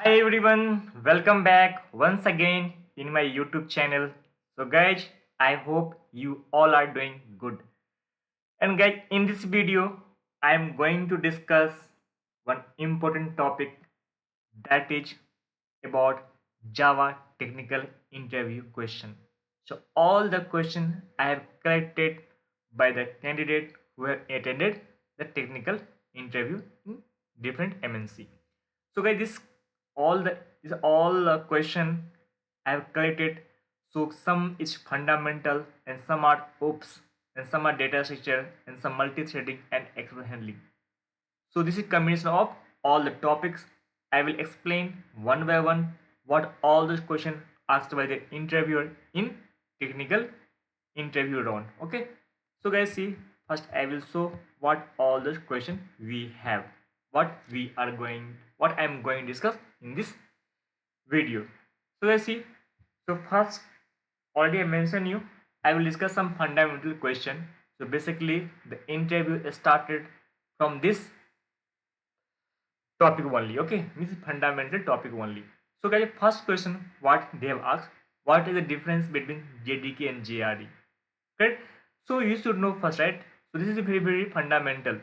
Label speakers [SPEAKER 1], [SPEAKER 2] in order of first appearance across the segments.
[SPEAKER 1] Hi everyone, welcome back once again in my YouTube channel. So guys, I hope you all are doing good. And guys, in this video, I am going to discuss one important topic, that is about Java technical interview question. So all the question I have collected by the candidate who have attended the technical interview in different MNC. So guys, this all question I have collected. So some is fundamental and some are oops and some are data structure and some multi-threading and exception handling. So this is combination of all the topics. I will explain one by one what all those questions asked by the interviewer in technical interview round. Okay. So guys, see, first I will show what all those questions we have, what I am going to discuss in this video. So guys, see, so first already I mentioned you, I will discuss some fundamental question. So basically the interview started from this topic only. Okay, means fundamental topic only. So guys, first question what they have asked, what is the difference between JDK and JRE? Correct. So you should know first, right? So this is very fundamental.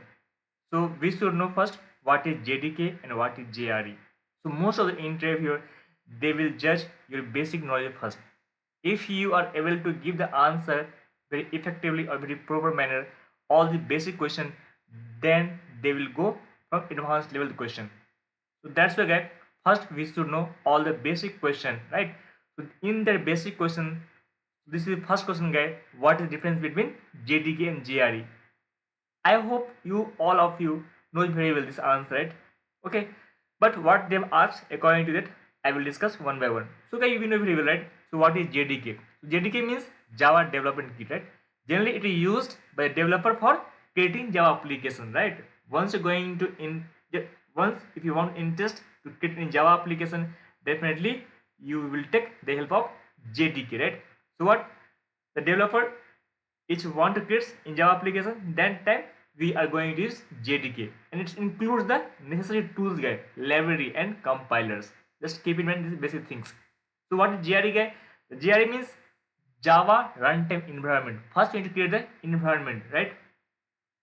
[SPEAKER 1] So we should know first what is JDK and what is JRE. So most of the interviewer, they will judge your basic knowledge first. If you are able to give the answer very effectively or very proper manner, all the basic question, then they will go from advanced level question. So that's why guys, first we should know all the basic question, right? So in the basic question, this is the first question guys, what is the difference between JDK and JRE? I hope you all of you know very well this answer, right? Okay, but what they've asked according to that, I will discuss one by one. So guys, you know very well, right? So what is JDK? So JDK means Java Development Kit, right? Generally, it is used by a developer for creating Java application, right? Once you're going to once if you want interest to create in Java application, definitely you will take the help of JDK, right? So what the developer each want to create in Java application, that time we are going to use JDK, and it includes the necessary tools guide, library and compilers. Just keep in mind these basic things. So what is JRE guide? The JRE means Java runtime environment. First we need to create the environment, right?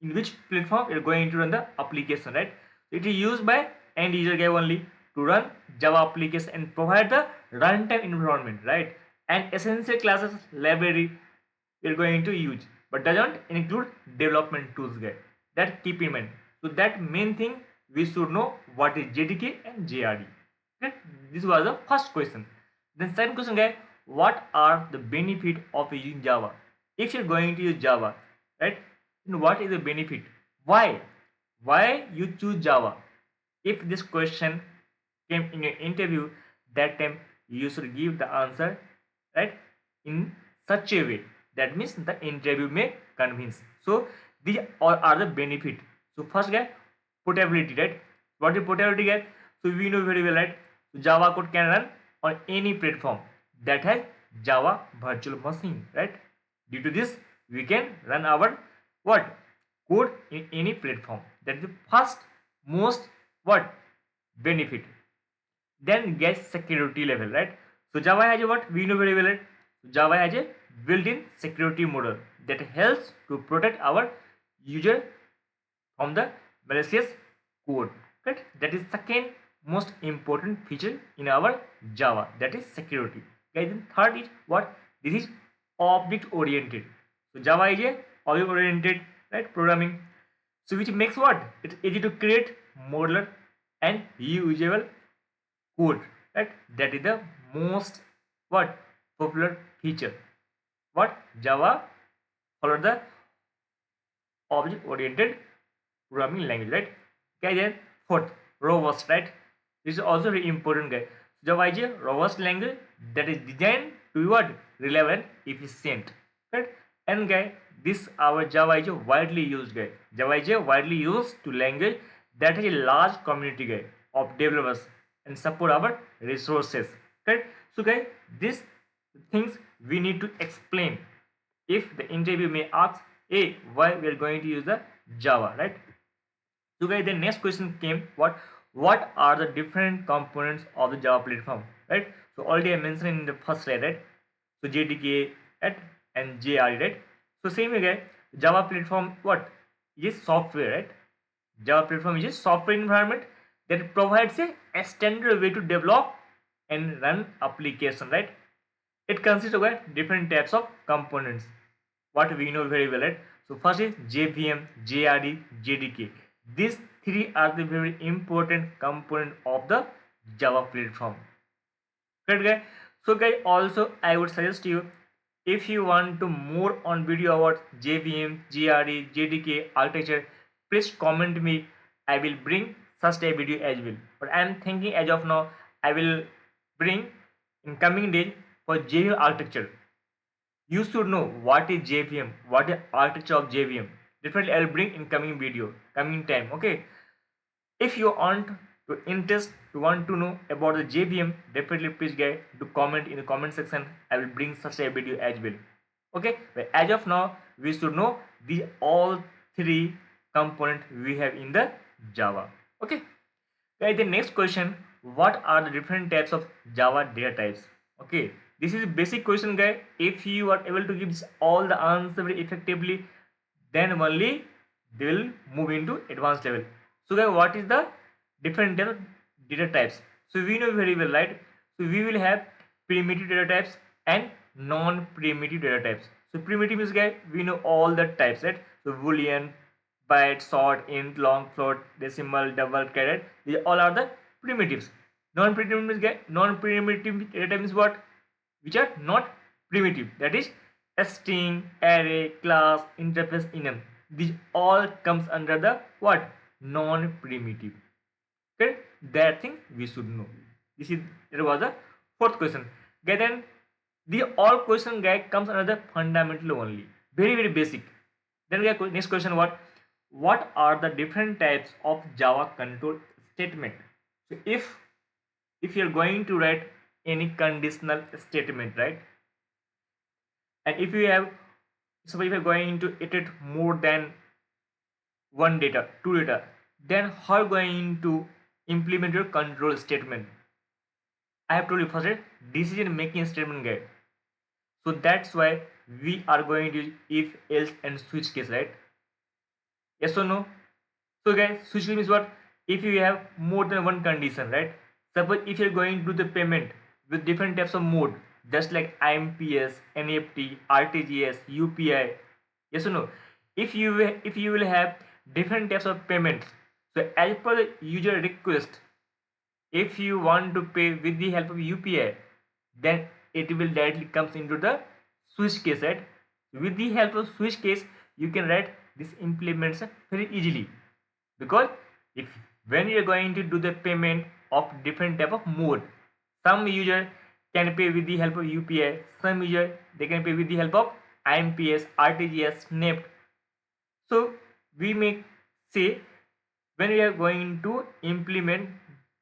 [SPEAKER 1] In which platform you're going to run the application, right? It is used by end user guy only to run Java application and provide the runtime environment, right? And essential classes library you're going to use, but doesn't include development tools guy. That keep in mind. So that main thing we should know what is JDK and JRE. Okay? This was the first question. Then second question guy, what are the benefit of using Java? If you're going to use Java, right? Then what is the benefit? Why? Why you choose Java? If this question came in your interview, that time you should give the answer, right, in such a way that means the interview may convince. So these all are the benefit. So first guy, portability, right? What is portability guy? So we know very well, right? So Java code can run on any platform that has Java virtual machine, right? Due to this we can run our what code in any platform. That is the first most what benefit. Then get security level, right? So Java has a what we know very well, right? Java has a built-in security model that helps to protect our user from the malicious code, right? That is second most important feature in our Java, that is security. Guys, then third is what? This is object oriented. So Java is a object oriented, right, programming. So which makes what? It's easy to create modular and reusable code, right? That is the most what popular feature. What Java follow the object oriented programming language, right? Okay, then fourth, robust, right? This is also very important guy. Java is a robust language that is designed to be what reliable and efficient, right? And guy, this our Java is a widely used guy. Java is a widely used to language that has a large community guy of developers and support our resources, right? So guys, these things we need to explain if the interview may ask, why we are going to use the Java, right? So guys, the next question came, what what are the different components of the Java platform, right? So already I mentioned in the first slide, right? So JDK, right, and JRE, right? So same again, Java platform what is software, right? Java platform is a software environment that provides a standard way to develop and run application, right? It consists of different types of components. What we know very well, right? So first is JVM, JRE, JDK. These three are the very important component of the Java platform. Correct, guys? So guys, also I would suggest you, if you want to more on video about JVM, JRE, JDK architecture, please comment me. I will bring such a video as well. But I am thinking as of now, I will bring in coming days for JVM architecture. You should know what is JVM, what is architecture of JVM. Definitely I will bring in coming video, coming time. Okay. If you want to interest, you want to know about the JVM, definitely please guys do comment in the comment section. I will bring such a video as well. Okay, but as of now, we should know these all three components we have in the Java. Okay, guys, the next question: what are the different types of Java data types? Okay, this is a basic question, guys. If you are able to give all the answers very effectively, then only they will move into advanced level. So guys, what is the different data types? So we know very well, right? So we will have primitive data types and non-primitive data types. So primitive is, guys, we know all the types, right? So boolean, byte, short, int, long, float, decimal, double, caret, these all are the primitives. Non-primitive is, guys, non-primitive data type is what? Which are not primitive, that is string, array, class, interface, enum. These all comes under the what? Non-primitive. Okay, that thing we should know. This is, it was the fourth question. Okay, then the all question, guy, comes under the fundamental only, very basic. Then we have next question: what are the different types of Java control statement? So if you're going to write any conditional statement, right, and if you have, so if you're going to iterate more than one data, two data, then how are you going to implement your control statement? I have told you first, right? Decision making statement, guide. So that's why we are going to use if, else, and switch case, right? Yes or no? So guys, switch case means what? If you have more than one condition, right? Suppose if you're going to do the payment with different types of mode, just like IMPS, NEFT, RTGS, UPI. Yes or no? If you will have different types of payments, so as per the user request, if you want to pay with the help of UPI, then it will directly comes into the switch case, right? With the help of switch case, you can write this implementation very easily, because if when you are going to do the payment of different type of mode, some user can pay with the help of UPI, some user they can pay with the help of IMPS, RTGS, NEFT. So we may say, when we are going to implement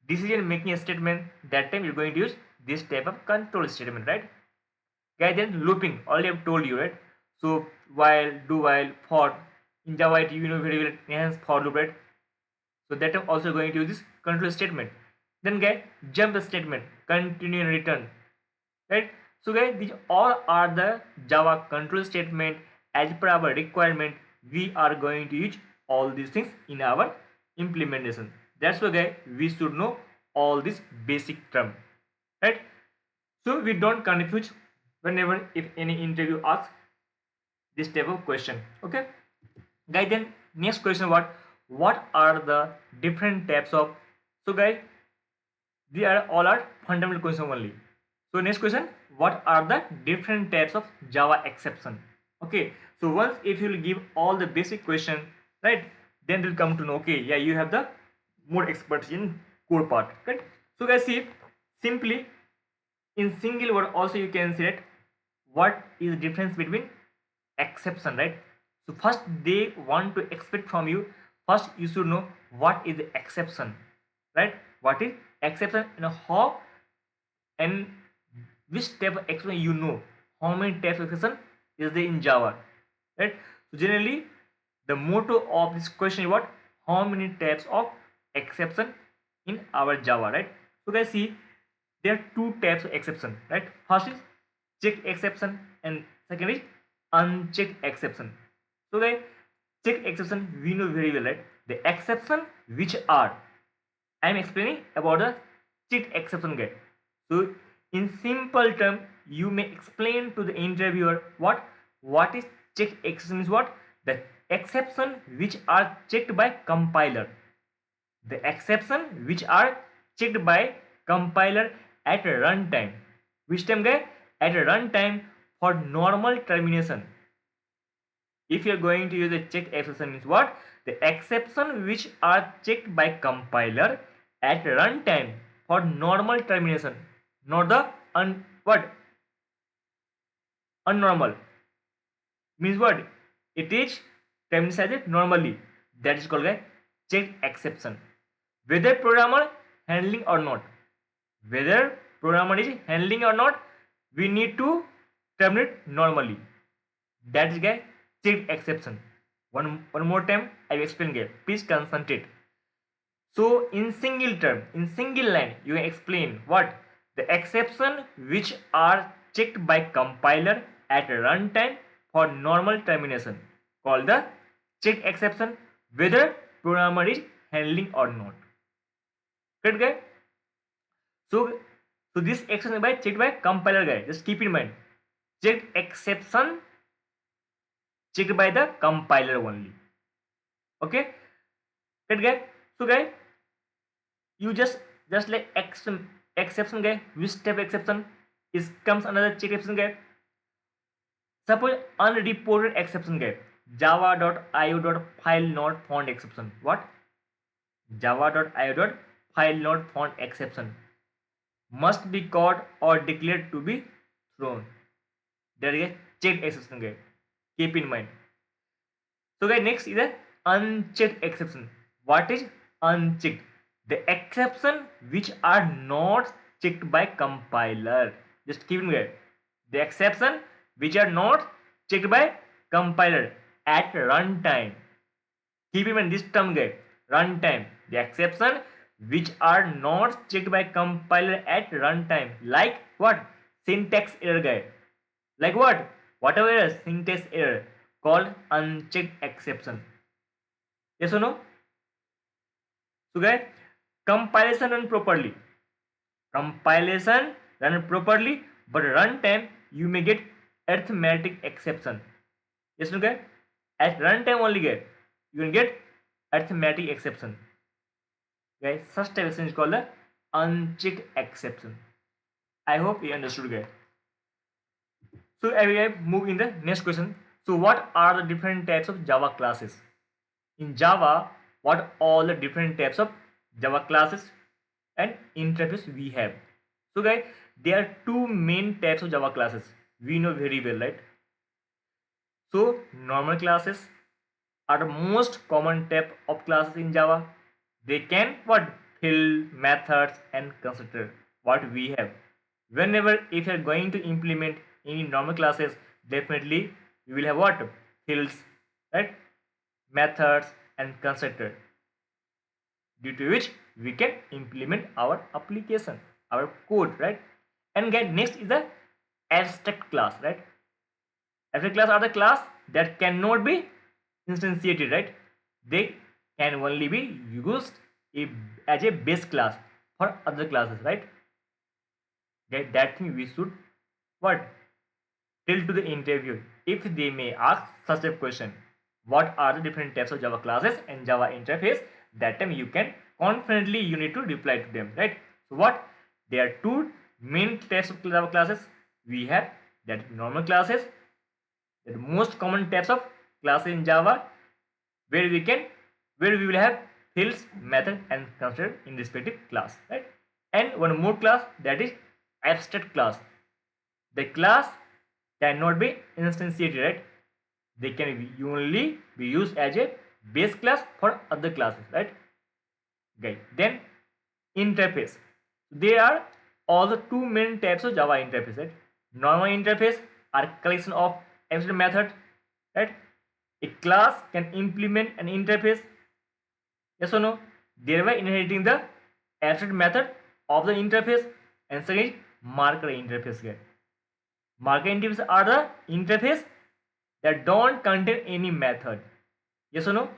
[SPEAKER 1] decision making statement, that time you're going to use this type of control statement, right? Guys, then looping, already I've told you, right? So while, do while, for, in Java you know very well, enhance for loop, right? So that I'm also going to use this control statement. Then guys, jump statement, continue and return, right? So guys, these all are the Java control statement. As per our requirement, we are going to use all these things in our implementation. That's why guys, we should know all this basic term, right? So we don't confuse whenever if any interview asks this type of question. Okay, guys, then next question: what are the different types of, so guys, they are all are fundamental question only. So next question: what are the different types of Java exception? Okay, so once if you will give all the basic question, right, then they'll come to know, okay, yeah, you have the more experts in core part, right? So guys, see, simply in single word also you can say that what is the difference between exception, right? So first they want to expect from you, first you should know what is the exception, right? What is exception and how, and which type of exception, you know how many types of exception is there in Java, right? So generally the motto of this question is what? How many types of exception in our Java, right? So guys, see, there are two types of exception, right? First is checked exception and second is unchecked exception. So guys, checked exception we know very well, right? The exception which are, I am explaining about the checked exception, guys. So in simple term, you may explain to the interviewer what is checked exception is what? The exception which are checked by compiler. The exception which are checked by compiler at runtime. Which time, guys? At runtime for normal termination. If you are going to use a check exception means what? The exception which are checked by compiler at runtime for normal termination, not the unnormal. Means what? It is terminated normally. That is called a checked exception. Whether programmer handling or not, whether programmer is handling or not, we need to terminate normally. That is a checked exception. One more time I will explain here. Please concentrate. So in single term, in single line, you explain what? The exception which are checked by compiler at runtime for normal termination, called the checked exception, whether programmer is handling or not. Correct, guy? So, so this exception by checked by compiler, guy. Just keep in mind, checked exception checked by the compiler only. Okay, correct, guy? So, guy, you just like exception, guy. Which type of exception is comes another check exception, guy? Suppose unreported exception, guy. Java.io.file not found exception. What? Java.io.file not found exception must be caught or declared to be thrown. There is a checked exception, guy. Keep in mind. So guys, next is a unchecked exception. What is unchecked? The exception which are not checked by compiler. Just keep in mind. The exception which are not checked by compiler at runtime. Keep in mind this term, guys. Runtime. The exception which are not checked by compiler at runtime. Like what? Syntax error, guys. Like what? Whatever error, syntax error, called unchecked exception. Yes or no? So guys, compilation run properly. Compilation run properly, but runtime you may get arithmetic exception. Yes or no, guys? At runtime only, guys, you can get arithmetic exception. Guys, such type exception is called the unchecked exception. I hope you understood, guys. So I will move in the next question. So what are the different types of Java classes? In Java, what all the different types of Java classes and interface we have? So guys, there are two main types of Java classes. We know very well, right? So normal classes are the most common type of classes in Java. They can what? Field, methods and constructor. What we have. Whenever if you are going to implement any normal classes, definitely we will have what? Fields, right? Methods and constructor, due to which we can implement our application, our code, right? And guys, next is the abstract class, right? Abstract class are the class that cannot be instantiated, right? They can only be used as a base class for other classes, right? Okay, that thing we should what? Tell to the interviewer if they may ask such a question. What are the different types of Java classes and Java interface? That time you can confidently you need to reply to them, right? So what? There are two main types of Java classes we have, that normal classes, the most common types of classes in Java, where we will have fields, method and constructor in respective class, right? And one more class, that is abstract class. The class cannot be instantiated, right? They can only be used as a base class for other classes, right? Okay. Then interface. There are also two main types of Java interface, right? Normal interface are collection of abstract method, right? A class can implement an interface, yes or no, thereby inheriting the abstract method of the interface, and second is marker interface guy. Marker interface are the interface that don't contain any method. Yes or no?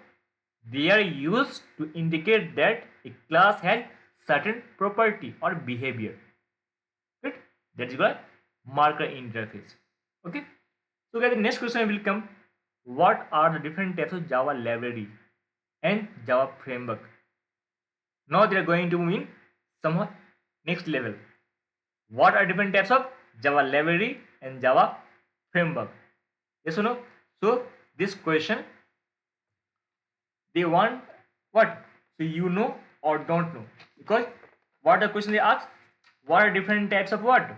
[SPEAKER 1] They are used to indicate that a class has certain property or behavior. Right? That is called marker interface. Okay. So guys, the next question will come. What are the different types of Java library and Java framework? Now they are going to move in some next level. What are different types of Java library and Java framework? Yes or no? So this question they want what? So you know or don't know, because what the question they ask? What are different types of what?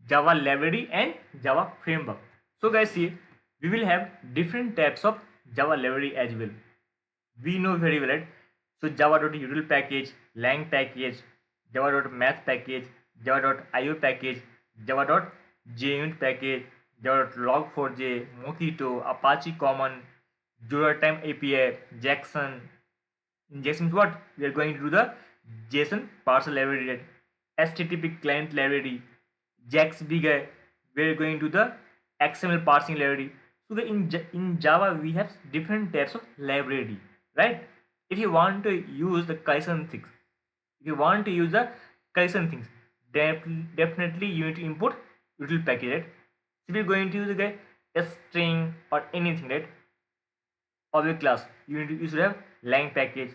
[SPEAKER 1] Java library and Java framework. So guys, see, we will have different types of Java library as well. We know very well, right? So java.util package, lang package, java.math package, java.io package, java.junit package, java.log4j, Mockito, Apache Common, Jura Time API, Jackson. In Jackson is what? We are going to do the JSON parser library, HTTP client library, JAX-B guy. We are going to the XML parsing library. So in Java we have different types of library, right? If you want to use the Kaizen things, definitely you need to import util package, right? So if you're going to use a string or anything, right, of a class, you should have lang package.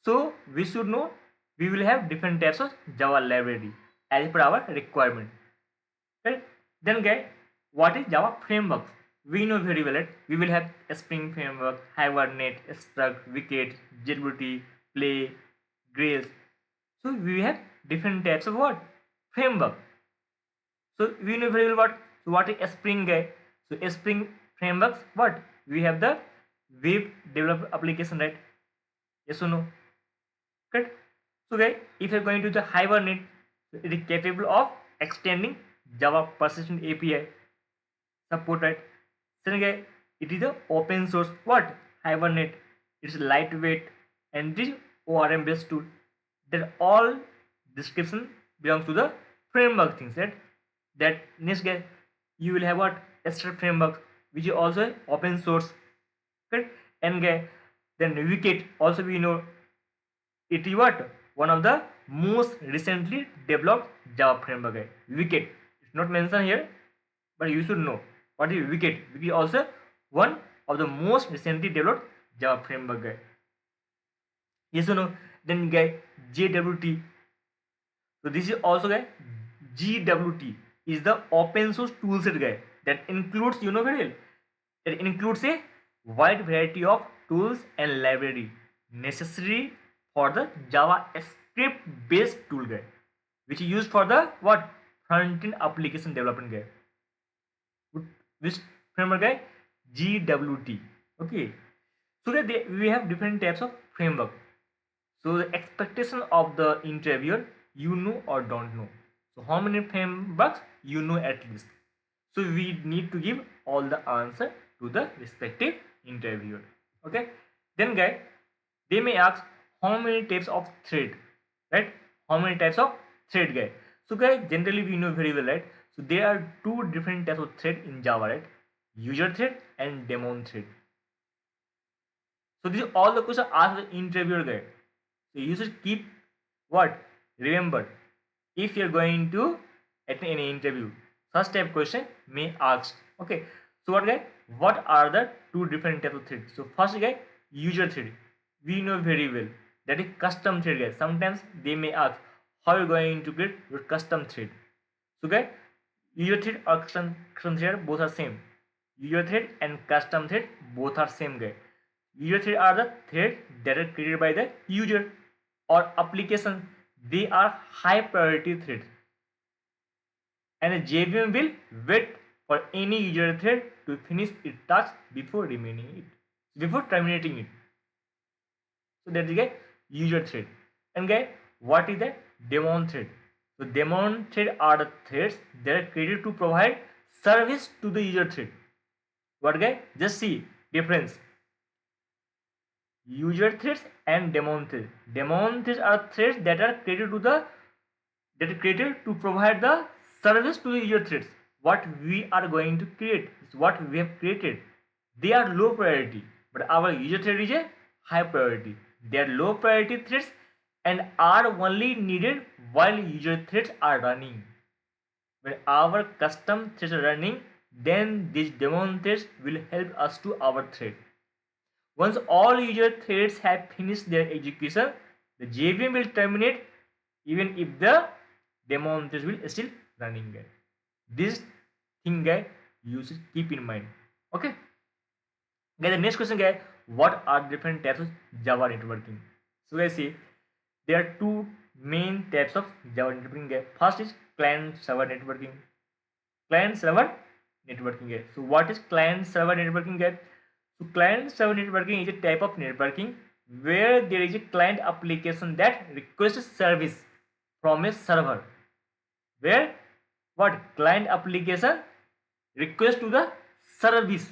[SPEAKER 1] So we should know we will have different types of Java library as per our requirement. Right? Then guys, what is Java framework? We know very well that we will have a Spring framework, Hibernate, Struct, Wicket, JWT, Play, Grails. So we have different types of what? Framework. So we know very well what is a Spring guy. So a Spring frameworks what? We have the web developed application, right? Yes or no? Correct? So guys, if you're going to the Hibernate, it is capable of extending Java persistent API support, right? Second guy, it is a open source what? Hibernate. It's lightweight and it is ORM based tool. That all description belongs to the framework things, right? That next guy, you will have what? Extra framework, which is also open source. Correct? And guy, then Wicket also we know it is what? One of the most recently developed Java framework guy. Wicket. It's not mentioned here, but you should know what is Wicket. Wicket is also one of the most recently developed Java framework guy. Yes or no? Then guy JWT. So this is also guy JWT is the open source toolset guy that includes very well. It includes a wide variety of tools and library necessary for the JavaScript based tool guy, which is used for the what? Front-end application development guy. Which framework guy? JWT. Okay. So that we have different types of framework. So the expectation of the interviewer, you know or don't know. So how many frameworks you know at least. So we need to give all the answer to the respective interviewer. Okay. Then guy, they may ask how many types of thread, right? How many types of thread guy? So guys, generally we know very well, right? So there are two different types of thread in Java, right? User thread and daemon thread. So these are all the questions asked the interviewer guy. So you should keep what? Remember, if you're going to attend any interview, such type question may ask. Okay. So what guy? What are the two different types of thread? So first guy, user thread. We know very well that is custom thread guy. Sometimes they may ask how you're going to create your custom thread. So guy, user thread or custom thread both are same. User thread and custom thread both are same guy. User thread are the thread that are created by the user or application. They are high priority threads, and a JVM will wait for any user thread to finish its task before terminating it. So that is a user thread. And guys, what is the daemon thread? So daemon thread are the threads that are created to provide service to the user thread. What guy? Just see difference. user threads and daemon threads. Daemon threads are threads that are created to provide the service to the user threads. What we are going to create is what we have created. They are low priority, but our user thread is a high priority. They are low priority threads and are only needed while user threads are running. When our custom threads are running, then these daemon threads will help us to our thread. Once all user threads have finished their execution, the JVM will terminate even if the daemon threads will still running. This thing you should keep in mind. Okay. Guys, the next question guys, what are different types of Java networking? So guys, see there are two main types of Java networking. Guys. First is client server networking. Client server networking. Guys. So what is client server networking? Guys? So client server networking is a type of networking where there is a client application that requests service from a server. Where what client application request to the service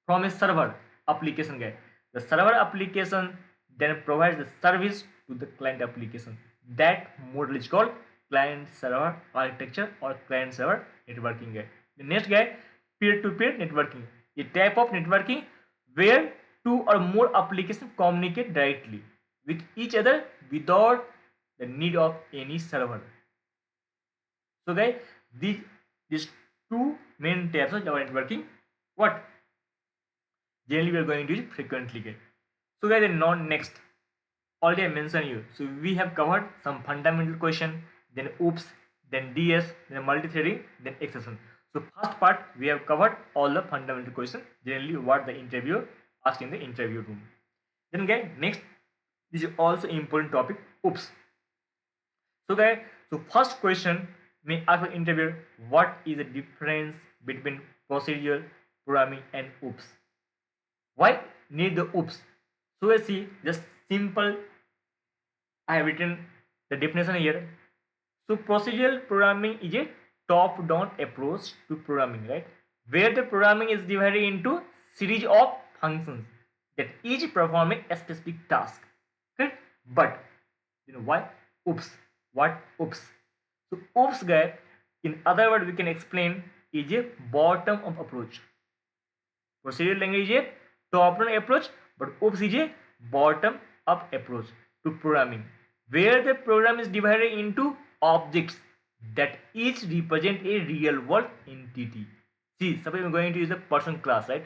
[SPEAKER 1] from a server application guy. The server application then provides the service to the client application. That model is called client server architecture or client server networking guy. The next guy, peer-to-peer networking, a type of networking where two or more applications communicate directly with each other without the need of any server. So guys, these two main types of Java networking, what generally we are going to use frequently. Guys. So guys, next, already I mentioned you. So we have covered some fundamental question, then OOPS, then DS, then multi-threading, then exception. So first part we have covered all the fundamental question, generally what the interviewer asked in the interview room. Then guys, next, this is also important topic, OOPS. So guys, so first question may ask the interviewer, what is the difference between procedural programming and OOPS? Why need the OOPS? So let's see, just simple, I have written the definition here. So procedural programming is a top-down approach to programming, right? Where the programming is divided into series of functions that each performing a specific task. Okay? But you know why? OOPS. What OOPS? So OOPS guy, in other words, we can explain is a bottom-up approach. Procedural language is a top-down approach, but OOPS is a bottom-up approach to programming, where the program is divided into objects that each represent a real-world entity. See, suppose we're going to use the person class, right?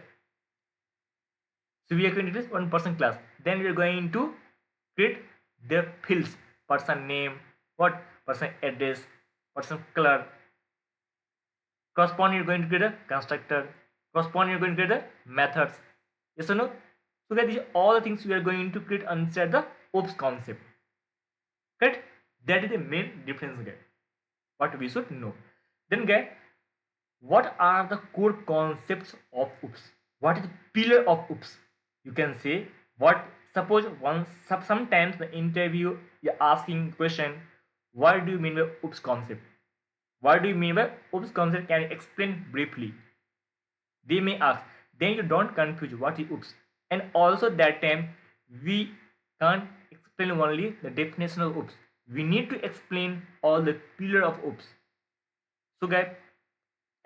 [SPEAKER 1] So we are going to use one person class. Then we are going to create the fields, person name, what person address, person color. Corresponding, you're going to create a constructor. Corresponding, you're going to create the methods. Yes or no? So that these are all the things we are going to create inside the OOPS concept. Correct? That is the main difference, guys. What we should know. Then, guys, what are the core concepts of OOPS? What is the pillar of OOPS? You can say what. Suppose sometimes the interview you're asking question, what do you mean by OOPS concept? What do you mean by OOPS concept? Can you explain briefly? They may ask. Then you don't confuse what is OOPS. And also that time we can't explain only the definition of OOPS. We need to explain all the pillar of OOPS. So guys,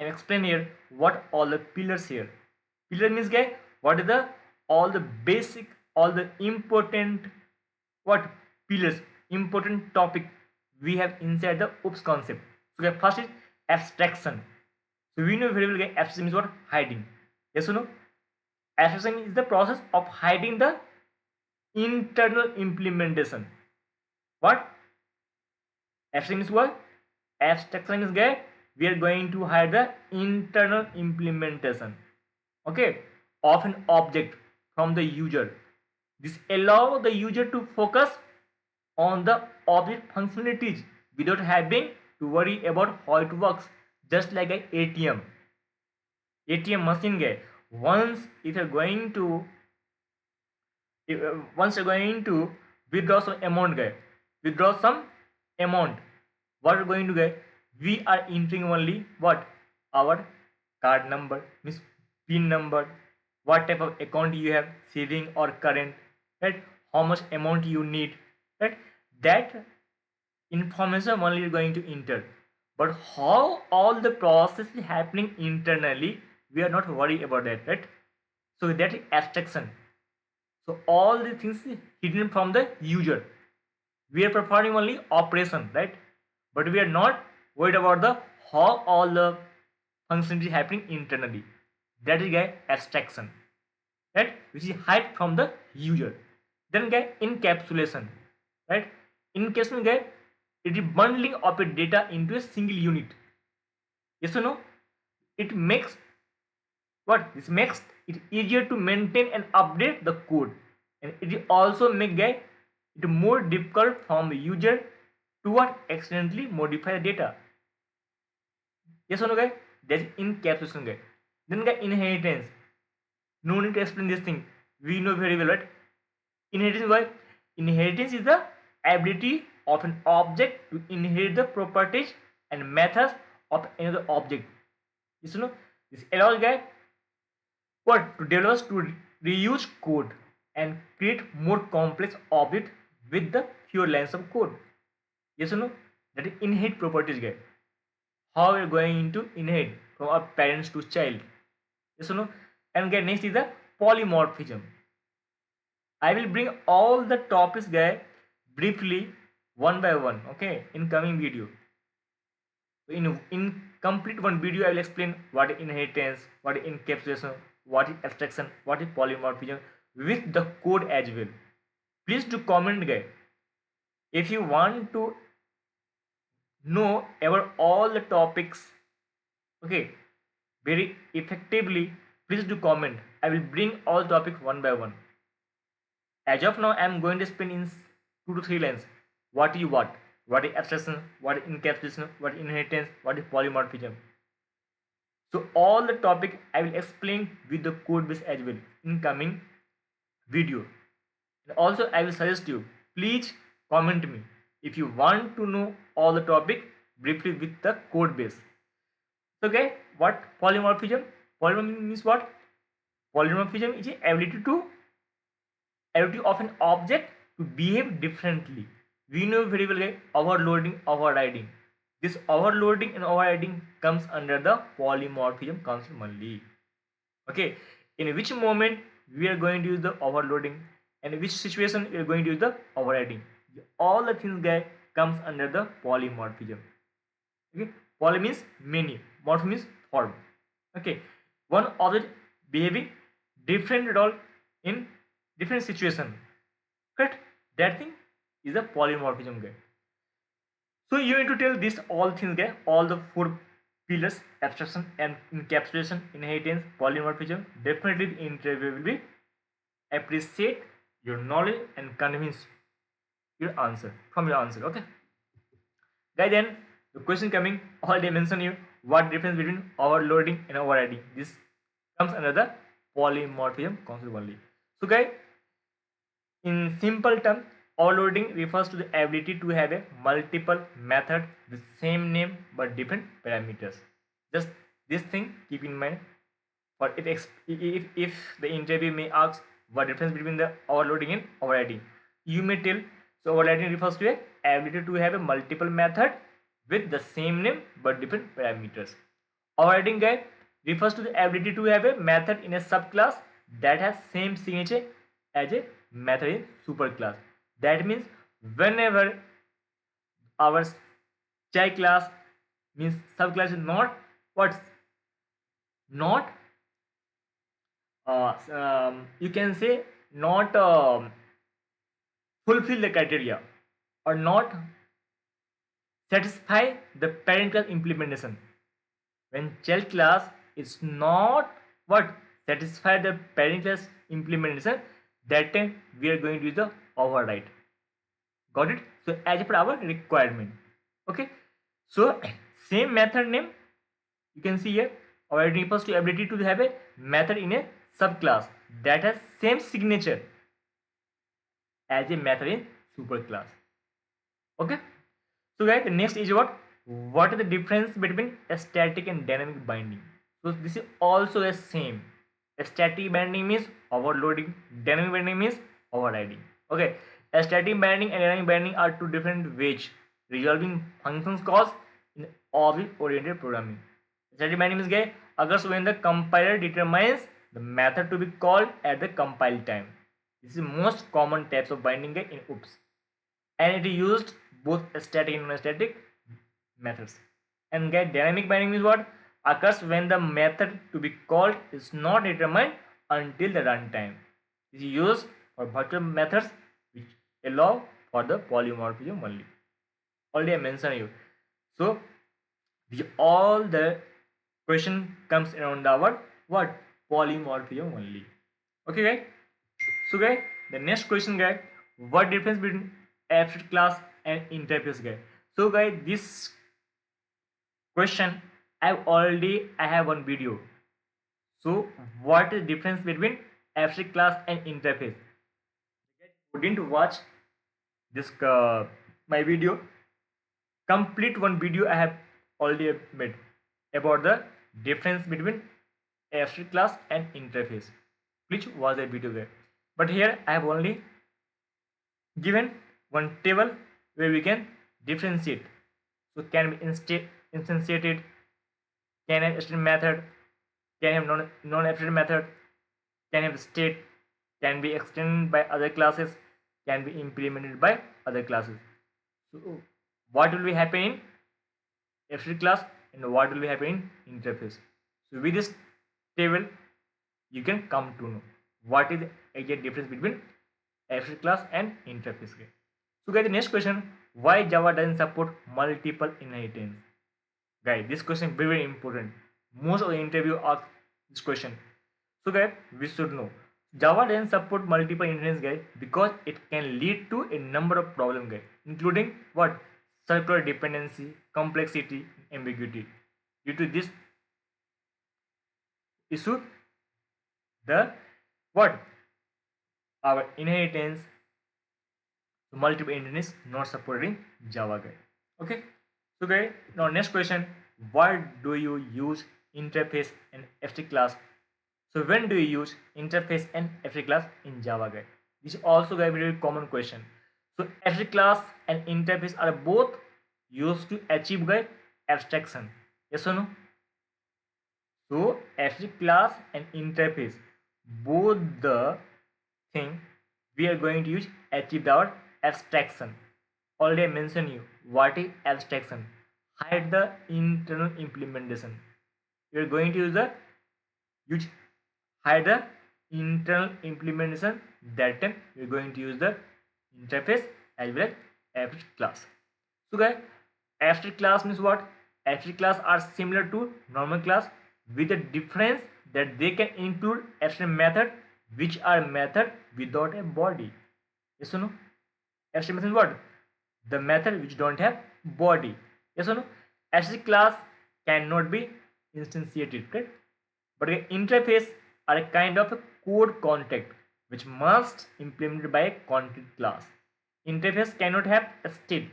[SPEAKER 1] I'm explaining here what all the pillars here. Pillar means guys, what is the all the basic, all the important what pillars, important topic we have inside the OOPS concept. So guys, first is abstraction. So we know very well guys, abstraction means what? Hiding. Yes or no? Abstraction is the process of hiding the internal implementation. What? Abstraction is what? Abstraction is guys, we are going to hide the internal implementation, okay, of an object from the user. This allows the user to focus on the object functionalities without having to worry about how it works, just like an ATM machine guy. Once if you're going to once you're going to withdraw some amount guy, withdraw some amount, what we're going to get, we are entering only what? Our card number, means PIN number, what type of account you have, saving or current, right? How much amount you need, right? That information only is going to enter. But how all the process is happening internally, we are not worried about that, right? So that is abstraction. So all the things is hidden from the user. We are performing only operation, right? But we are not worried about the how all the functionality happening internally. That is guy abstraction, right? Which is hide from the user. Then guy encapsulation, right? Encapsulation guy, it is bundling of a data into a single unit. Yes or no? It makes what? This makes it easier to maintain and update the code, and it also make it more difficult from the user to what accidentally modify the data. Yes or no, guy? That's encapsulation, guy. Then guy inheritance. No need to explain this thing. We know very well, right? Inheritance, why? Inheritance is the ability of an object to inherit the properties and methods of another object. Yes or no? This allows guy what to developers to reuse code and create more complex object with the fewer lines of code. Yes or no? That is inherit properties, guy. How we are going to inherit from our parents to child. Yes or no? And guy, next is the polymorphism. I will bring all the topics, guy, briefly one by one, okay, in coming video. In complete one video, I will explain what is inheritance, what is encapsulation, what is abstraction, what is polymorphism with the code as well. Please do comment, guys. If you want to know about all the topics, okay, very effectively, please do comment. I will bring all topics one by one. As of now, I am going to explain in 2 to 3 lines what is abstraction, what is encapsulation, what is inheritance, what is polymorphism. So all the topic I will explain with the code base as well in coming video. And also I will suggest you, please comment me if you want to know all the topic briefly with the code base. So okay, what polymorphism? Polymorphism means what? Polymorphism is the ability of an object to behave differently. We know very well overloading, overriding. This overloading and overriding comes under the polymorphism concept only. Okay, in which moment we are going to use the overloading and in which situation we are going to use the overriding. All the things guy comes under the polymorphism. Okay, poly means many, morph means form. Okay, one object behaving different role in different situation. Correct? That thing is a polymorphism guy. So you need to tell this all things guy, all the 4 pillars: abstraction and encapsulation, inheritance, polymorphism. Definitely the interview will be appreciate your knowledge and convince your answer from your answer. Okay. Guy, then the question coming, already mentioned you what difference between overloading and overriding. This comes under the polymorphism concept only. So guys, in simple terms, overloading refers to the ability to have a multiple method with same name but different parameters. Just this thing keep in mind. For if the interview may ask what difference between the overloading and overriding, you may tell so overriding refers to a ability to have a multiple method with the same name but different parameters. Overriding guy refers to the ability to have a method in a subclass that has same signature as a method in superclass. That means whenever our child class means subclass is not what not you can say not fulfill the criteria or not satisfy the parent class implementation. When child class is not what satisfy the parent class implementation, that time we are going to use the override. Got it? So as per our requirement. Okay. So same method name you can see here. Override refers to ability to have a method in a subclass that has same signature as a method in superclass. Okay. So guys, the next is what is the difference between a static and dynamic binding? So this is also the same. A static binding means overloading, dynamic binding means overriding. Okay, a static binding and dynamic binding are two different ways resolving functions calls in object oriented programming. Static binding is gay occurs when the compiler determines the method to be called at the compile time. This is the most common types of binding gay in OOPS, and it is used both static and non-static methods. And get dynamic binding is what occurs when the method to be called is not determined until the runtime. It is used for virtual methods which allow for the polymorphism only. Already I mentioned you. So all the question comes around our what polymorphism only. Okay, guys. So, guys, the next question, guys, what difference between abstract class and interface, guys? So, guys, this question I have one video. So what is difference between abstract class and interface? Who didn't watch this my video, complete one video I have already made about the difference between abstract class and interface. Please watch that video there. But here I have only given one table where we can differentiate. So can be instantiated, can have abstract method, can have non-abstract method, can have state, can be extended by other classes, can be implemented by other classes. So what will be happening in abstract class and what will be happening in interface? So with this table you can come to know what is the exact difference between abstract class and interface. So guys, the next question, why Java doesn't support multiple inheritance? Guys, this question is very, very important. Most of the interview ask this question. So guys, we should know Java doesn't support multiple inheritance, guys, because it can lead to a number of problems, guys, including what circular dependency, complexity, ambiguity. Due to this issue, the what our inheritance, multiple inheritance not supported in Java, guys. Okay. So guys, now next question, why do you use interface and abstract class? So when do you use interface and abstract class in Java, guys? This is also a very common question. So abstract class and interface are both used to achieve, guys, abstraction. Yes or no? So abstract class and interface, both the thing we are going to use achieve our abstraction. Already I mentioned you what is abstraction. Hide the internal implementation. You are going to use hide the internal implementation. That time you are going to use the interface as well as abstract class. So guys, abstract class means what? Abstract class are similar to normal class with the difference that they can include abstract method which are method without a body. Yes or no? Abstract means what? The method which don't have body. Yes or no? Abstract class cannot be instantiated, correct? But an interface are a kind of a code context which must implemented by a content class. Interface cannot have a state,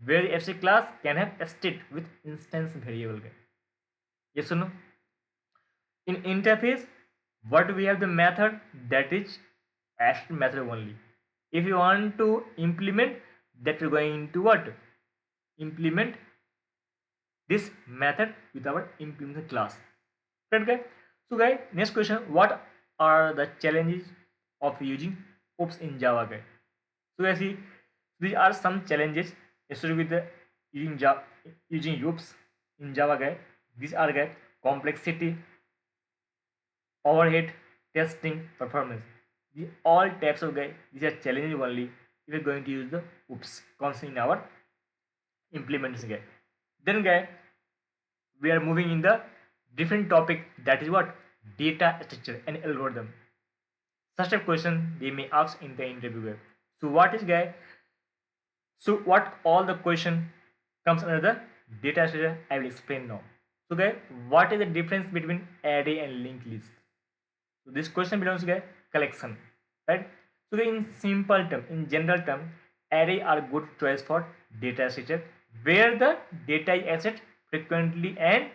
[SPEAKER 1] where the abstract class can have a state with instance variable. Yes or no? In interface, what we have the method, that is abstract method only. If you want to implement that, we're going to what? Implement this method with our implement class. Right, guys? So guys, next question, what are the challenges of using OOPS in Java, guys? So guys, see, these are some challenges associated with the using OOPS in Java, guys. These are, guys, complexity, overhead, testing, performance. The all types of, guys, these are challenges only if you're going to use the OOPS concept in our implementation, guys. Then, guys, we are moving in the different topic, that is what data structure and algorithm. Such a question they may ask in the interview, guys. So what is, guys? So what all the question comes under the data structure, I will explain now. So guys, what is the difference between array and linked list? So this question belongs to, guys, collection, right? So in simple term, in general term, array are good choice for data structure where the data is accessed frequently and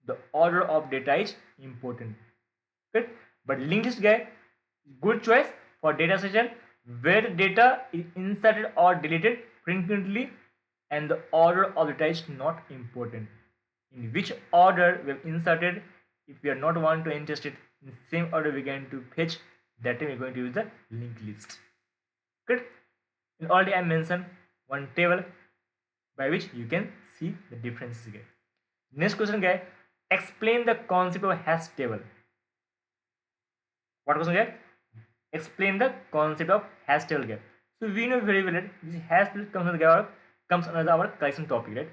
[SPEAKER 1] the order of data is important. Okay? But linked list, guys, good choice for data structure where the data is inserted or deleted frequently, and the order of the data is not important. In which order we have inserted, if we are not want to ingest it in the same order we're going to fetch, that time we're going to use the linked list. Good. And already I mentioned one table by which you can see the differences again. Next question, guy. Explain the concept of hash table. What question, guy? Explain the concept of hash table, guy. So we know very well that this hash table comes under our collection topic, right?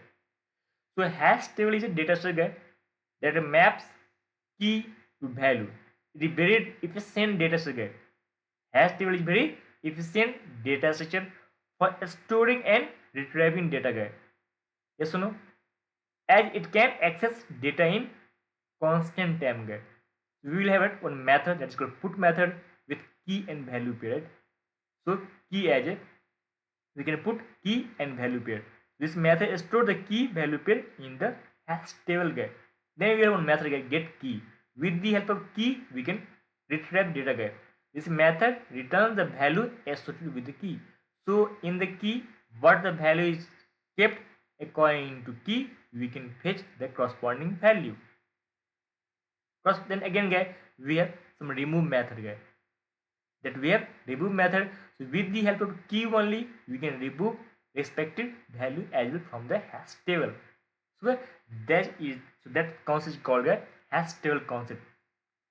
[SPEAKER 1] So a hash table is a data structure, guy, that maps key to value. It is very efficient data structure. Hash table is very efficient data structure for storing and retrieving data, guy. Yes or no? As it can access data in constant time, guy. We will have one method that is called put method with key and value period. So key as a, we can put key and value pair. This method store the key value pair in the hash table, guy. Then we have one method, guy, get key. With the help of key, we can retrieve data, guy. This method returns the value associated with the key. So in the key, what the value is kept according to key, we can fetch the corresponding value. Then again, guy, we have some remove method, guy. That we have remove method. So with the help of key only, we can remove respective value as well from the hash table. So that concept is called a hash table concept.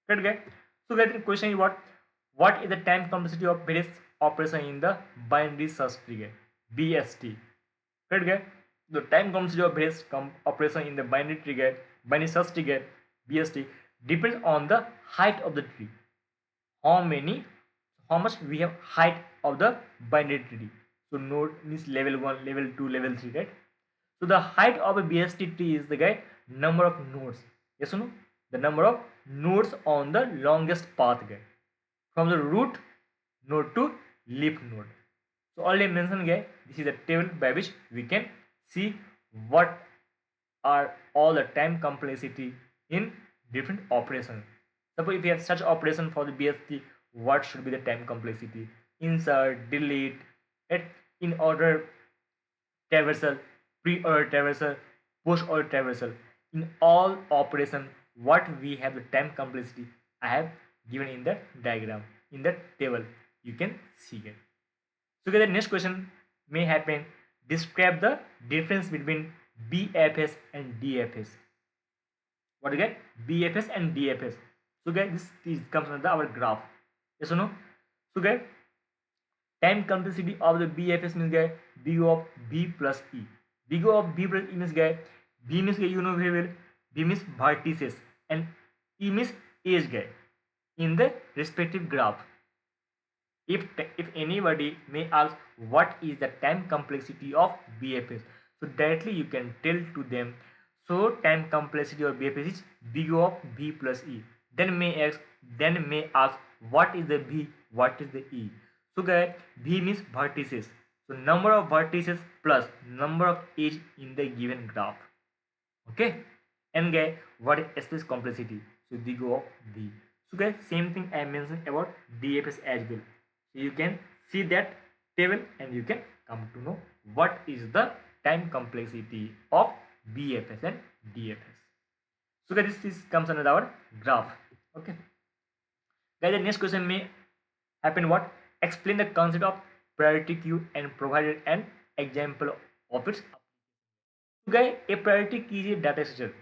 [SPEAKER 1] Correct, guys? So the question is what is the time complexity of various operation in the binary search tree, BST? Correct, guys? The time complexity of various operation in the binary tree, binary search tree, BST, depends on the height of the tree. How much we have height of the binary tree. So node means level 1, level 2, level 3, right? So the height of a BST tree is the, guy, number of nodes. Yes or no? The number of nodes on the longest path, guy, from the root node to leaf node. So already mentioned, guy, this is the table by which we can see what are all the time complexity in different operations. Suppose if we have such operation for the BST, what should be the time complexity? Insert, delete, right? In order traversal, pre-order traversal, post-order traversal. In all operation, what we have the time complexity, I have given in the diagram, in the table. You can see it. So the next question may happen. Describe the difference between BFS and DFS. What do you get? BFS and DFS. So guys, this comes under our graph. Yes or no? So guys, time complexity of the BFS means, guys, B of B plus E. B of B plus E means, guys, B means, guys, you know very well, B means vertices and E means edge, guys, in the respective graph. If anybody may ask what is the time complexity of BFS, so directly you can tell to them. So time complexity of BFS is B of B plus E. Then may ask what is the B, what is the E. So guys, B means vertices. So number of vertices plus number of edge in the given graph. Okay. And guys, what is space complexity? So B of B. So guys, same thing I mentioned about DFS as well. So you can see that table and you can come to know what is the time complexity of BFS and DFS. So guys, this comes under our graph. Okay. Guys, the next question may happen what? Explain the concept of priority queue and provided an example of its. So guys, a priority key is a data structure.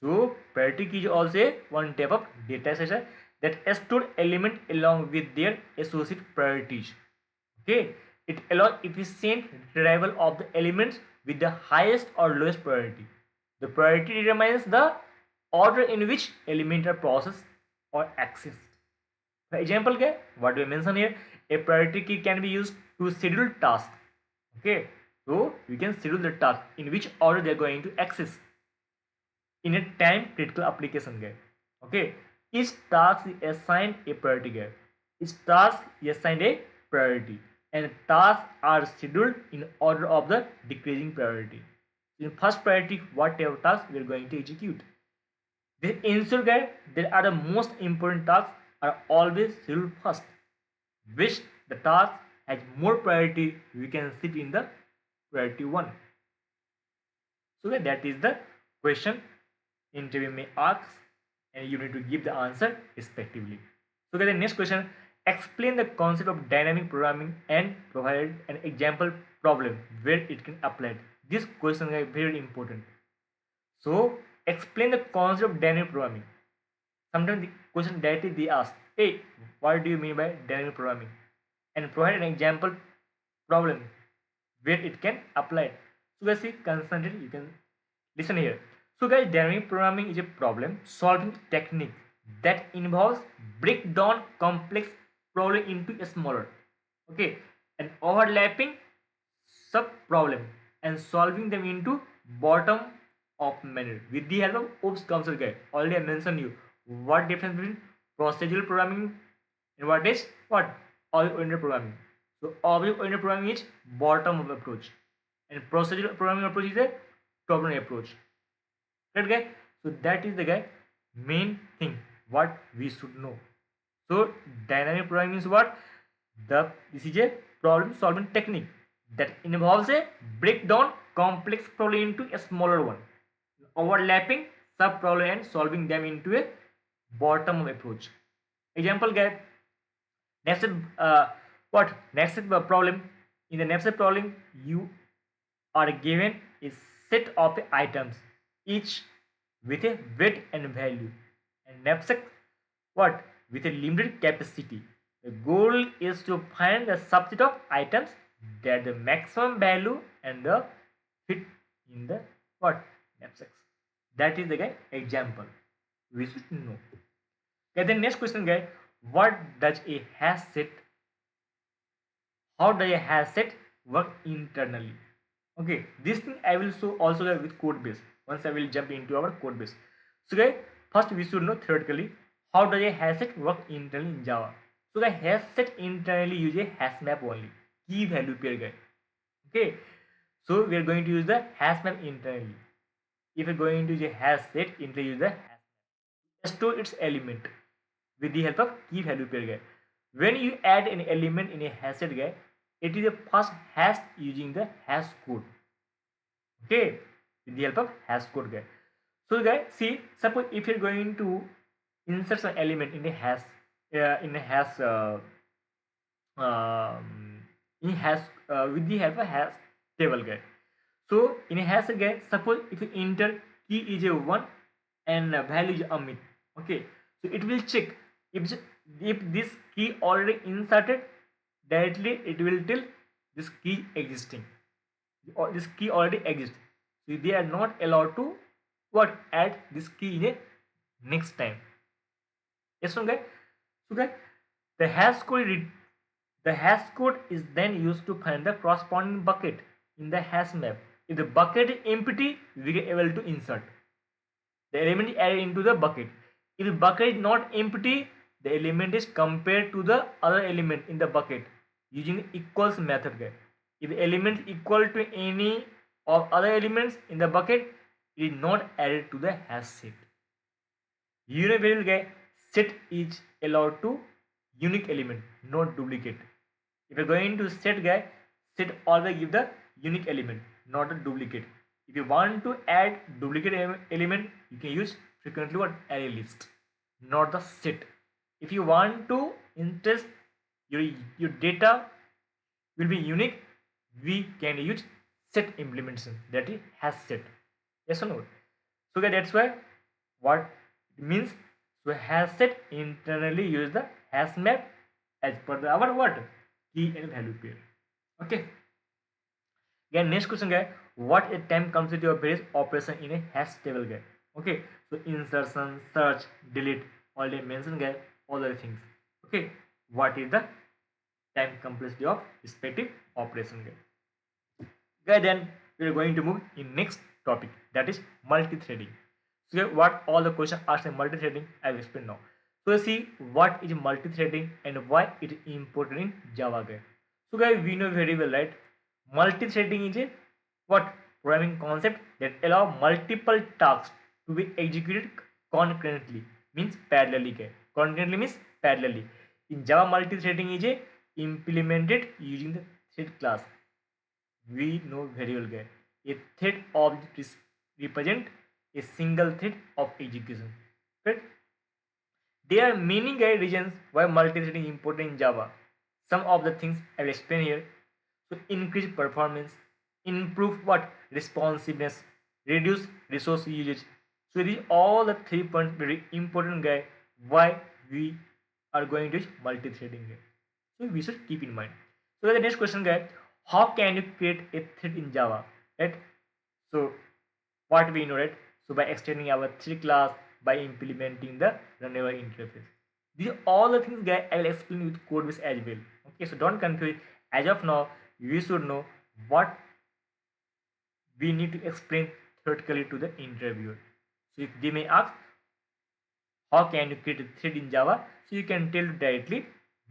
[SPEAKER 1] So priority key is also one type of data structure that store element along with their associated priorities. Okay, it allows efficient retrieval of the elements with the highest or lowest priority. The priority determines the order in which elements are processed or accessed. For example, what we mention here, a priority key can be used to schedule tasks. Okay, so we can schedule the task in which order they are going to access in a time critical application, guy. Okay, each task is assigned a priority, guy. Each task is assigned a priority, and tasks are scheduled in order of the decreasing priority. In first priority, whatever task we are going to execute. This ensure that there are the most important tasks are always scheduled first, which the task has more priority, we can sit in the priority 1. So that is the question interview may ask, and you need to give the answer respectively. So the next question, explain the concept of dynamic programming and provide an example problem where it can apply. This question is very important. So explain the concept of dynamic programming. Sometimes the question directly they ask, hey, what do you mean by dynamic programming? And provide an example problem where it can apply. So guys, see, concentrate, you can listen here. So guys, dynamic programming is a problem solving technique that involves break down complex problem into a smaller, okay, and overlapping sub problem and solving them into bottom of manner with the help of OOPS concept guide. Already I mentioned you what difference between procedural programming and what is what object-oriented programming. So object-oriented programming is bottom up approach, and procedural programming approach is a top-down approach. Right, guy? So that is the guy main thing what we should know. So dynamic programming is what? This is a problem solving technique that involves a breakdown complex problem into a smaller one, overlapping sub problem and solving them into a bottom up approach. Example, guy. Next, what next problem? In the next problem, you are given a set of items, each with a weight and value, and knapsack what with a limited capacity. The goal is to find the subset of items that the maximum value and the fit in the what knapsacks. That is the guy example. We should know. Okay, the next question, guy. What does a hash set? How does a hash set work internally? Okay, this thing I will show also with code base. Once I will jump into our code base. So guys, first we should know theoretically how does a hash set work internally in Java. So the hash set internally use a hash map only, key value pair guy. Okay, so we are going to use the hash map internally. If you are going to use a hash set, internally use the hash map. Store its element with the help of key value pair guy. When you add an element in a hash set guy, it is a first hash using the hash code. Okay, with the help of hash code guy. So guys, see, suppose if you're going to insert an element in a hash in hash with the help of hash table guy. So in a hash guy, suppose if you enter key is a 1 and value is Amit. Okay, so it will check if this key already inserted, directly it will tell this key existing, or this key already exists. So they are not allowed to what add this key in a next time. Yes, okay. So guys, the hash code is then used to find the corresponding bucket in the hash map. If the bucket is empty, we can able to insert the element added into the bucket. If the bucket is not empty, the element is compared to the other element in the bucket using the equals method guy. If the element is equal to any of other elements in the bucket, it is not added to the hash set. Univariable guy, set is allowed to unique element, not duplicate. If you're going to set guy, set always give the unique element, not a duplicate. If you want to add duplicate element, you can use frequently what array list, not the set. If you want to interest your data will be unique, we can use set implementation, that is hash set. Yes or no? So that's why what it means. So hash set internally use the hash map as per the our what key and value pair. Okay. Again, next question guy, what a time comes with your various operation in a hash table guy. Okay, so insertion, search, delete, all they mention guy, all the things. Okay, what is the time complexity of respective operation guy. Okay, then we are going to move in next topic, that is multi-threading. So what all the questions asked in multi-threading I will explain now. So see what is multi-threading and why it is important in Java guy. So guys, we know very well, right? Multi-threading is a what programming concept that allow multiple tasks to be executed concurrently, means parallelly. Concurrently means parallelly. In Java, multi-threading is a implement it using the thread class. We know very well guys. A thread object is represent a single thread of execution. Right? There are many reasons why multi-threading is important in Java. Some of the things I will explain here. So increase performance, improve what responsiveness, reduce resource usage. So these all the 3 points very important guy why we are going to use multi-threading guy. So we should keep in mind. So the next question guy, how can you create a thread in Java? Right? So what we know, right? So by extending our thread class, by implementing the runner interface. These are all the things guys I will explain with code base as well. Okay, so don't confuse. As of now, you should know what we need to explain theoretically to the interviewer. So if they may ask, how can you create a thread in Java? So you can tell directly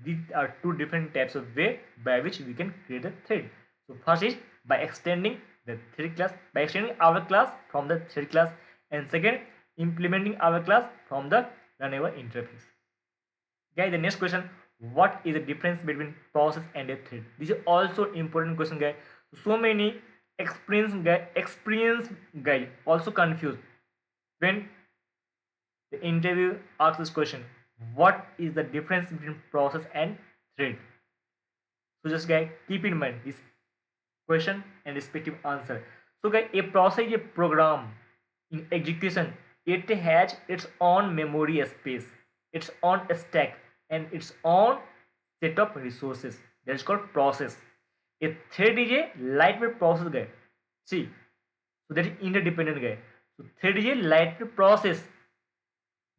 [SPEAKER 1] these are two different types of way by which we can create a thread. So first is by extending the thread class, by extending our class from the thread class, and second implementing our class from the runner interface. Guys, the next question, what is the difference between process and a thread? This is also important question guys. So many experienced guys also confused when the interview asks this question, what is the difference between process and thread? So just guys keep in mind this question and respective answer. So guys, a process is a program in execution. It has its own memory space, its own stack, and its own set of resources. That is called process. A thread is a lightweight process guy. See, so that is interdependent guy. So thread is a lightweight process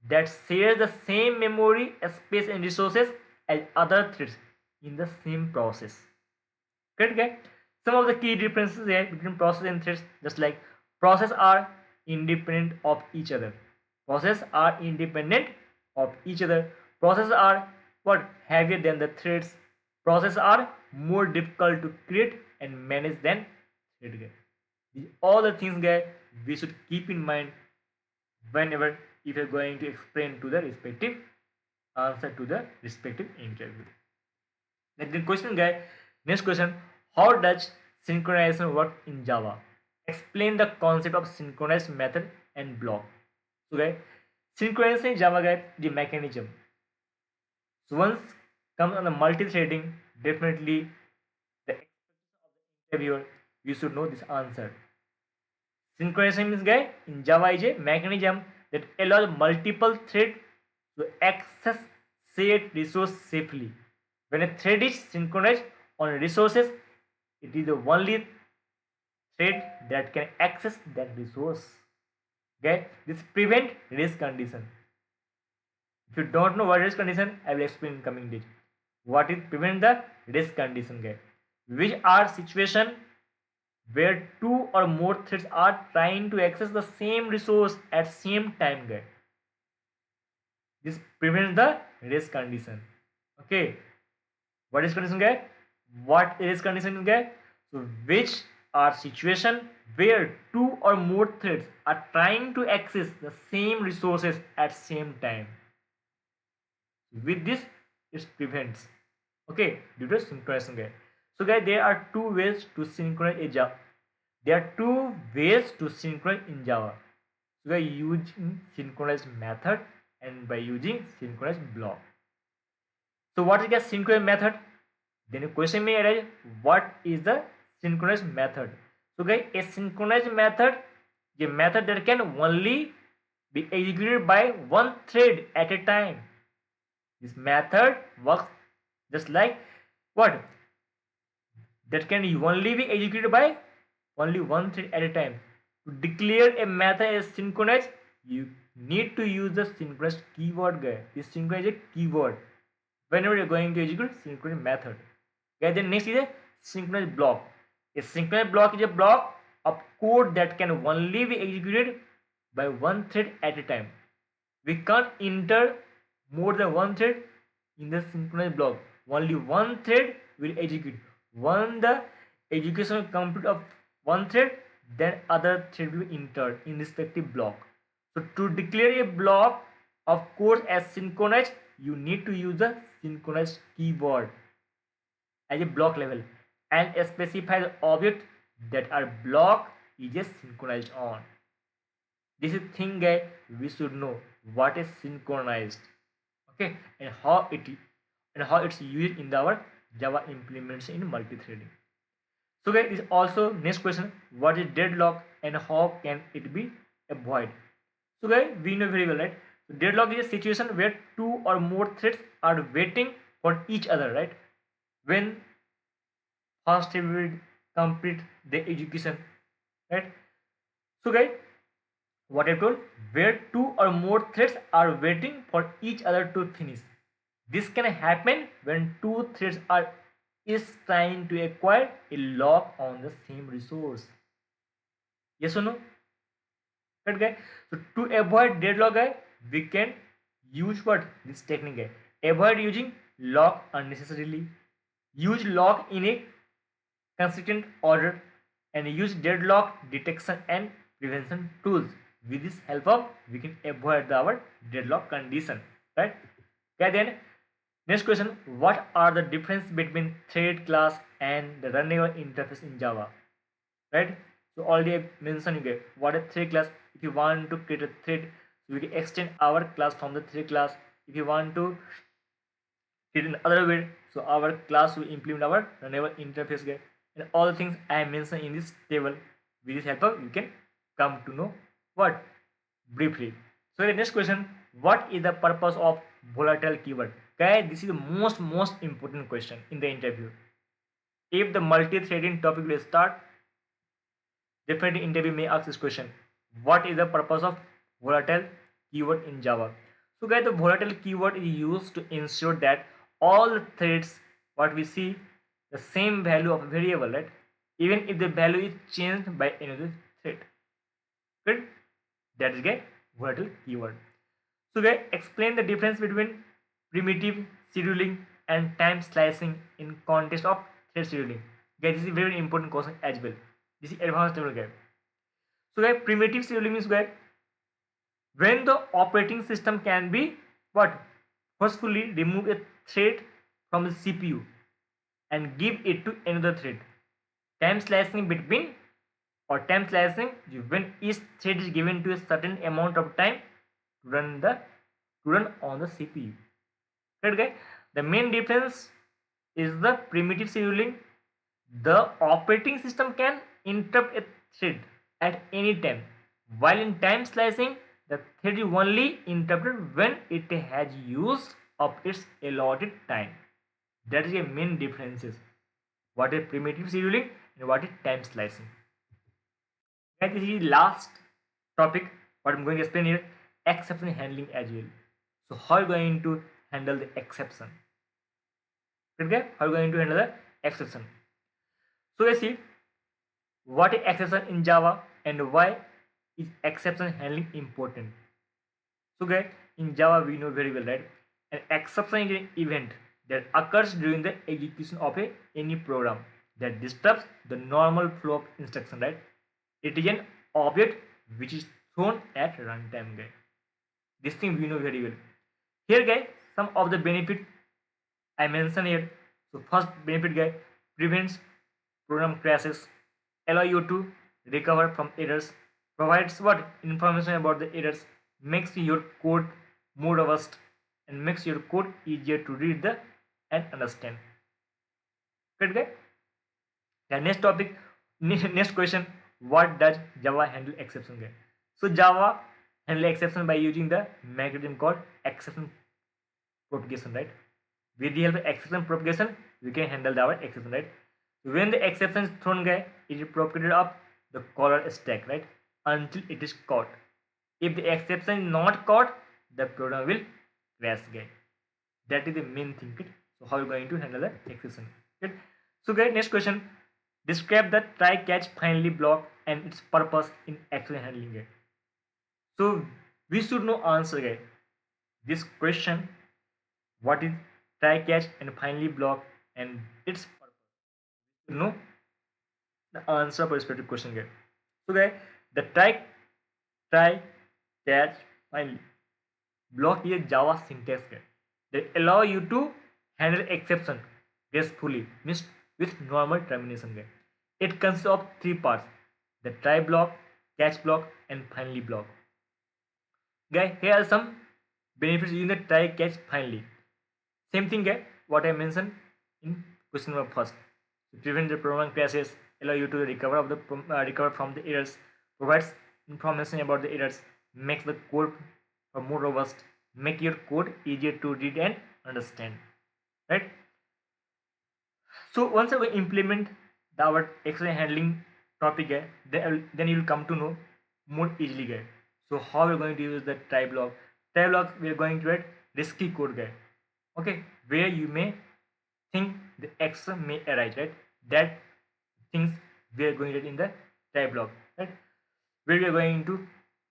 [SPEAKER 1] that shares the same memory, space, and resources as other threads in the same process. Correct guy? Some of the key differences here between process and threads, just like process are independent of each other. Process are independent of each other. Processes are what heavier than the threads. Processes are more difficult to create and manage than thread guy. These all the things guy we should keep in mind whenever if you're going to explain to the respective answer to the respective interview. The question guy, next question, how does synchronization work in Java? Explain the concept of synchronized method and block. So guys, synchronization in Java guys, the mechanism. So once comes on the multi-threading, definitely the interviewer you should know this answer. Synchronization means guy in Java is a mechanism that allows multiple threads to access shared resource safely. When a thread is synchronized on resources, it is the only thread that can access that resource. Okay, this prevent race condition. If you don't know what race condition, I will explain in coming days. What is prevent the race condition, guys? Which are situation where two or more threads are trying to access the same resource at same time, guys. This prevents the race condition. Okay, what is condition guy? What is condition guy? So which are situation where two or more threads are trying to access the same resources at same time. With this, it prevents. Okay, due to synchronization guy. So guys, there are two ways to synchronize a Java. There are two ways to synchronize in Java. So by using synchronized method and by using synchronized block. So what is the synchronized method? Then a question may arise, what is the synchronized method? So guys, a synchronized method is a method that can only be executed by one thread at a time. This method works just like what? That can only be executed by only one thread at a time. To declare a method as synchronized, you need to use the synchronized keyword guy. This synchronized is a keyword whenever you're going to execute synchronized method. Okay, then next is a synchronized block. A synchronized block is a block of code that can only be executed by one thread at a time. We can't enter more than one thread in the synchronized block. Only one thread will execute. When the execution complete of one thread, then other thread will enter in respective block. So to declare a block of code as synchronized, you need to use the synchronized keyword. as a block level and specify the object that are block is a synchronized on. This is thing guy we should know what is synchronized, okay, and how it's used in our Java implements in multi-threading. So guys, this also next question: what is deadlock and how can it be avoided? So guys, we know very well, right? So deadlock is a situation where two or more threads are waiting for each other, right? When first thread will complete the execution, right? So guys, what I told, where two or more threads are waiting for each other to finish. This can happen when two threads are is trying to acquire a lock on the same resource. Yes or no? Right, guy? So to avoid deadlock, guy, we can use what this technique, guy. Avoid using lock unnecessarily. Use lock in a consistent order and use deadlock detection and prevention tools. With this help of we can avoid our deadlock condition, right? Okay, then next question: what are the difference between thread class and the runnable interface in Java? Right? So already I mentioned you get what a thread class. If you want to create a thread, so we can extend our class from the thread class. If you want to create in other way, so our class will implement our runnable interface guide. And all the things I mentioned in this table, with this help you can come to know what briefly. So the next question: what is the purpose of volatile keyword? Okay, this is the most important question in the interview. If the multi-threading topic will start, definitely interview may ask this question: what is the purpose of volatile keyword in Java? So guys, the volatile keyword is used to ensure that all threads what we see the same value of a variable, right? Even if the value is changed by another thread. Good? That is a volatile keyword. So guys, explain the difference between primitive scheduling and time slicing in context of thread scheduling. Guys, this is a very important question as well. This is advanced level guys. So guys, primitive scheduling means guys, when the operating system can be what forcefully remove a thread from the CPU and give it to another thread. Time slicing between or time slicing when each thread is given to a certain amount of time to run on the CPU. Right guys? The main difference is the primitive scheduling. The operating system can interrupt a thread at any time, while in time slicing, the thread is only interrupted when it has used up its allotted time. That is the main differences. What is primitive scheduling and what is time slicing. And this is the last topic. What I'm going to explain here: exception handling as well. So how are you going to handle the exception? Okay, how are you going to handle the exception? So let's see what is exception in Java and why is exception handling important. So guys, in Java we know very well, right? An exception is an event that occurs during the execution of any program that disturbs the normal flow of instruction, right? It is an object which is thrown at runtime, guys. This thing we know very well. Here guys, some of the benefits I mentioned here. So first benefit guy, prevents program crashes, allow you to recover from errors, provides what information about the errors, makes your code more robust, and makes your code easier to read the and understand. Good guy. The next topic, next question: what does Java handle exception guy? So Java handle exception by using the mechanism called exception propagation, right? With the help of exception propagation, we can handle our exception, right? When the exception is thrown, guy, it is propagated up the caller stack, right? Until it is caught. If the exception is not caught, the program will crash, guy. That is the main thing. Right? So how are you going to handle the exception? Right? So guys, next question. Describe the try catch finally block and its purpose in exception handling. Guy. So we should know answer, guy. This question: what is try catch and finally block and its purpose? You know the answer for respective question here. So guys, the try catch finally block is a Java syntax guide that allow you to handle exception gracefully means with normal termination guy. It consists of three parts: the try block, catch block, and finally block. Guy, here are some benefits using the try catch finally. Same thing guy, what I mentioned in question number first. To prevent the program crashes, allow you to recover from the errors, provides information about the errors, makes the code more robust, make your code easier to read and understand. Right? So once I will implement our exception handling topic, then you will come to know more easily guy. So how we're going to use the try block. Try block we are going to write risky code guy. Okay, where you may think the exception may arise, right? That things we are going to write in the try block, right? Where we are going to,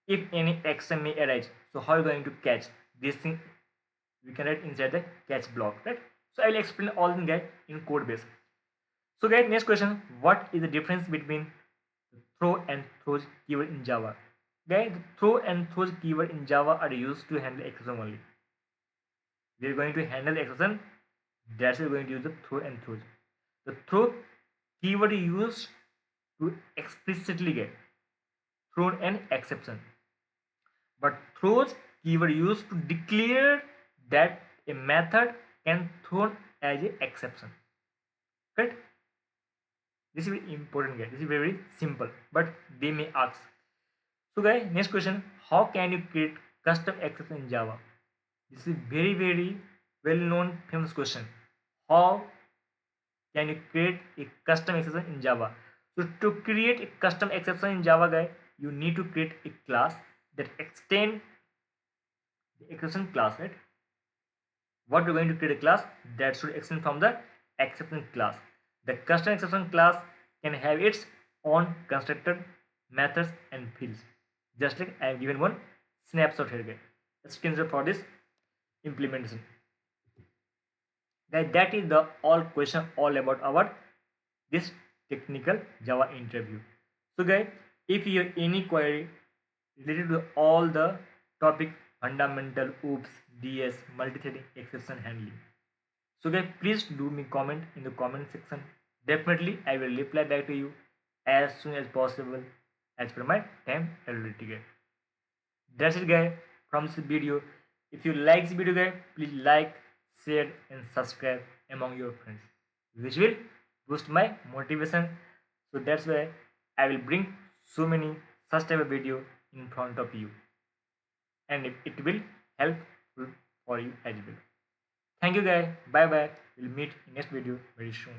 [SPEAKER 1] if any exception may arise, so how are you going to catch this thing, we can write inside the catch block, right? So I will explain all the guys in code base. So guys, next question: what is the difference between the throw and throws keyword in Java? Guys, the throw and throws keyword in Java are used to handle exception only. We are going to handle exception. That's why we're going to use the throw and throws. The throw keyword is used to explicitly get thrown an exception, but throws keyword used to declare that a method can thrown as an exception. Correct? This is very important guys. This is very simple, but they may ask. So guys, next question: how can you create custom exception in Java? This is very well known famous question. How can you create a custom exception in Java? So to create a custom exception in Java guy, you need to create a class that extend the exception class, right? What we're going to create a class that should extend from the exception class. The custom exception class can have its own constructor, methods, and fields. Just like I have given one snapshot here, guys. A screenshot for this implementation. Guys, that is the all question all about our this technical Java interview. So guys, if you have any query related to all the topic fundamental, OOPS, DS, multi-threading, exception handling. So guys, please do me comment in the comment section. Definitely I will reply back to you as soon as possible as per my time availability guys. That's it guys from this video. If you like this video guys, please like, share and subscribe among your friends, which will boost my motivation. So that's why I will bring so many such type of video in front of you, and it will help for you as well. Thank you guys. Bye bye. We'll meet in next video very soon.